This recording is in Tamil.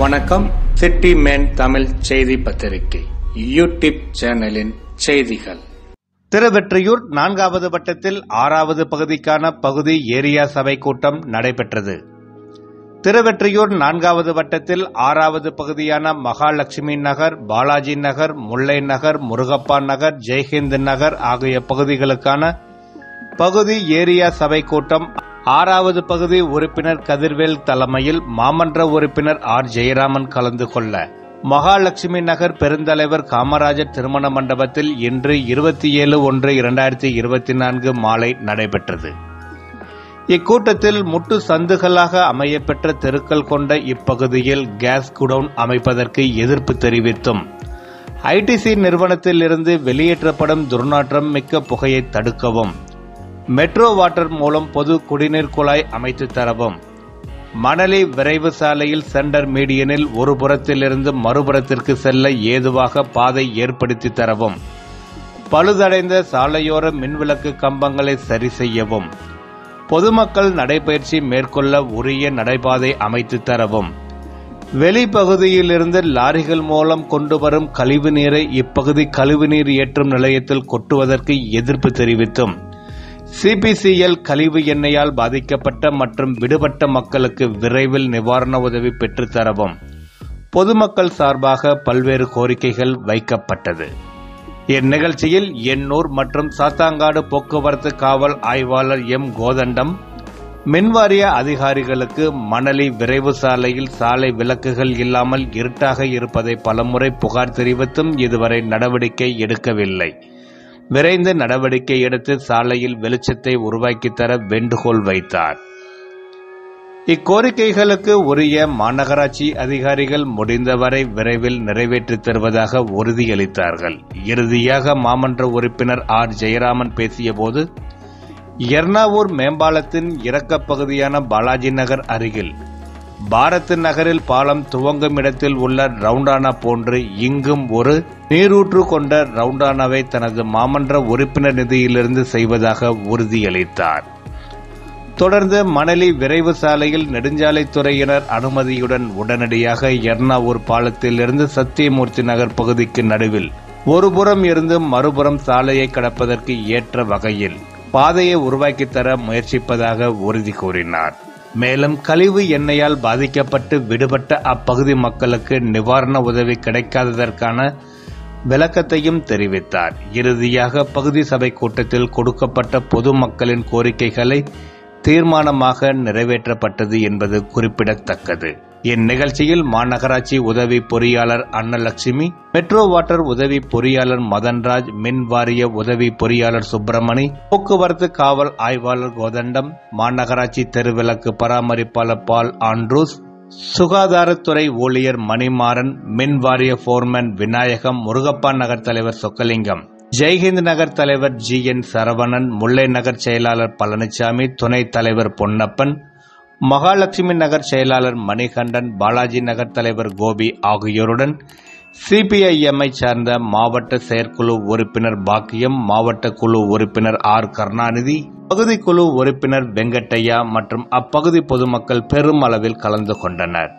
வணக்கம். சிட்டி மேன் தமிழ் செய்தி பத்திரிகை யூடியூப் சேனலின் செய்திகள். திருவெற்றியூர் 4வது வட்டத்தில் 6வது பகுதிக்கான பகுதி ஏரியா சபை கூட்டம் நடைபெற்றது. திருவெற்றியூர் 4வது வட்டத்தில் 6வது பகுதியான மகாலட்சுமி நகர், பாலாஜி நகர், முல்லை நகர், முருகப்பா நகர், ஜெய்ஹிந்த் நகர் ஆகிய பகுதிகளுக்கான பகுதி ஏரியா சபை கூட்டம் 6வது பகுதி உறுப்பினர் கதிர்வேல் தலைமையில் மாமன்ற உறுப்பினர் ஆர். ஜெயராமன் கலந்து கொள்ள மகாலட்சுமி நகர் பெருந்தலைவர் காமராஜர் திருமண மண்டபத்தில் இன்று 27/1/2024 மாலை நடைபெற்றது. இக்கூட்டத்தில் முட்டு சந்துகளாக அமையப்பெற்ற தெருக்கள் கொண்ட இப்பகுதியில் கேஸ் குடவுன் அமைப்பதற்கு எதிர்ப்பு தெரிவித்தும், ஐடிசி நிறுவனத்தில் இருந்து வெளியேற்றப்படும் துர்நாற்றம் மிக்க புகையை தடுக்கவும், மெட்ரோ வாட்டர் மூலம் பொது குடிநீர் குழாய் அமைத்து தரவும், மணலி விரைவு சாலையில் சென்டர் மீடியனில் ஒரு புறத்திலிருந்து மறுபுறத்திற்கு செல்ல ஏதுவாக பாதை ஏற்படுத்தி தரவும், பழுதடைந்த சாலையோர மின்விளக்கு கம்பங்களை சரி செய்யவும், பொதுமக்கள் நடைபயிற்சி மேற்கொள்ள உரிய நடைபாதை அமைத்து தரவும், வெளிப்பகுதியிலிருந்து லாரிகள் மூலம் கொண்டு வரும் கழிவு நீரை இப்பகுதி கழிவுநீர் ஏற்றும் நிலையத்தில் கொட்டுவதற்கு எதிர்ப்பு தெரிவித்தும், சிபிசிஎல் கழிவு எண்ணெயால் பாதிக்கப்பட்ட மற்றும் விடுபட்ட மக்களுக்கு விரைவில் நிவாரண உதவி பெற்றுத்தரவும் பொதுமக்கள் சார்பாக பல்வேறு கோரிக்கைகள் வைக்கப்பட்டது. இந்நிகழ்ச்சியில் எண்ணூர் மற்றும் சாத்தாங்காடு போக்குவரத்து காவல் ஆய்வாளர் எம். கோதண்டம் மின்வாரிய அதிகாரிகளுக்கு மணலி விரைவு சாலையில் சாலை விளக்குகள் இல்லாமல் இருட்டாக இருப்பதை பலமுறை புகார் தெரிவித்தும் இதுவரை நடவடிக்கை எடுக்கவில்லை. விரைந்து நடவடிக்கை எடுத்து சாலையில் வெளிச்சத்தை உருவாக்கித் தர வேண்டுகோள் வைத்தார். இக்கோரிக்கைகளுக்கு உரிய மாநகராட்சி அதிகாரிகள் முடிந்தவரை விரைவில் நிறைவேற்றித் தருவதாக உறுதியளித்தார்கள். இறுதியாக மாமன்ற உறுப்பினர் ஆர். ஜெயராமன் பேசியபோது, எர்ணாவூர் மேம்பாலத்தின் இறக்கப் பகுதியான பாலாஜி நகர் அருகில் பாரத் நகரில் பாலம் துவங்கும் இடத்தில் உள்ள ரவுண்டானா போன்று இங்கும் ஒரு நீரூற்று கொண்ட ரவுண்டானாவை தனது மாமன்ற உறுப்பினர் நிதியிலிருந்து செய்வதாக உறுதியளித்தார். தொடர்ந்து மணலி விரைவு சாலையில் நெடுஞ்சாலைத்துறையினர் அனுமதியுடன் உடனடியாக எர்ணாவூர் பாலத்திலிருந்து சத்தியமூர்த்தி நகர் பகுதிக்கு நடுவில் ஒருபுறம் இருந்து மறுபுறம் சாலையை கடப்பதற்கு ஏற்ற வகையில் பாதையை உருவாக்கித் தர முயற்சிப்பதாக உறுதி கூறினார். மேலும் கழிவு எண்ணெயால் பாதிக்கப்பட்டு விடுபட்ட அப்பகுதி மக்களுக்கு நிவாரண உதவி கிடைக்காததற்கான விளக்கத்தையும் தெரிவித்தார். இறுதியாக பகுதி சபை கூட்டத்தில் கொடுக்கப்பட்ட பொதுமக்களின் கோரிக்கைகளை தீர்மானமாக நிறைவேற்றப்பட்டது என்பது குறிப்பிடத்தக்கது. இந்நிகழ்ச்சியில் மாநகராட்சி உதவி பொறியாளர் அன்னலட்சுமி, மெட்ரோ வாட்டர் உதவி பொறியாளர் மதன்ராஜ், மின் வாரிய உதவி பொறியாளர் சுப்பிரமணி, போக்குவரத்து காவல் ஆய்வாளர் கோதண்டம், மாநகராட்சி தெருவிளக்கு பராமரிப்பாளர் பால் ஆண்ட்ரூஸ், சுகாதாரத்துறை ஊழியர் மணிமாறன், மின் வாரிய போர்மேன் விநாயகம், முருகப்பா நகர் தலைவர் சொக்கலிங்கம், ஜெய்ஹிந்த் நகர் தலைவர் ஜி.என். சரவணன், முல்லை நகர் செயலாளர் பழனிசாமி, துணைத் தலைவர் பொன்னப்பன், மகாலட்சுமி நகர் செயலாளர் மணிகண்டன், பாலாஜி நகர் தலைவர் கோபி ஆகியோருடன் சிபிஐஎம்ஐ சார்ந்த மாவட்ட செயற்குழு உறுப்பினர் பாக்கியம், மாவட்ட குழு உறுப்பினர் ஆர். கருணாநிதி, பகுதி குழு உறுப்பினர் வெங்கட்டையா மற்றும் அப்பகுதி பொதுமக்கள் பெரும் அளவில் கலந்து கொண்டனர்.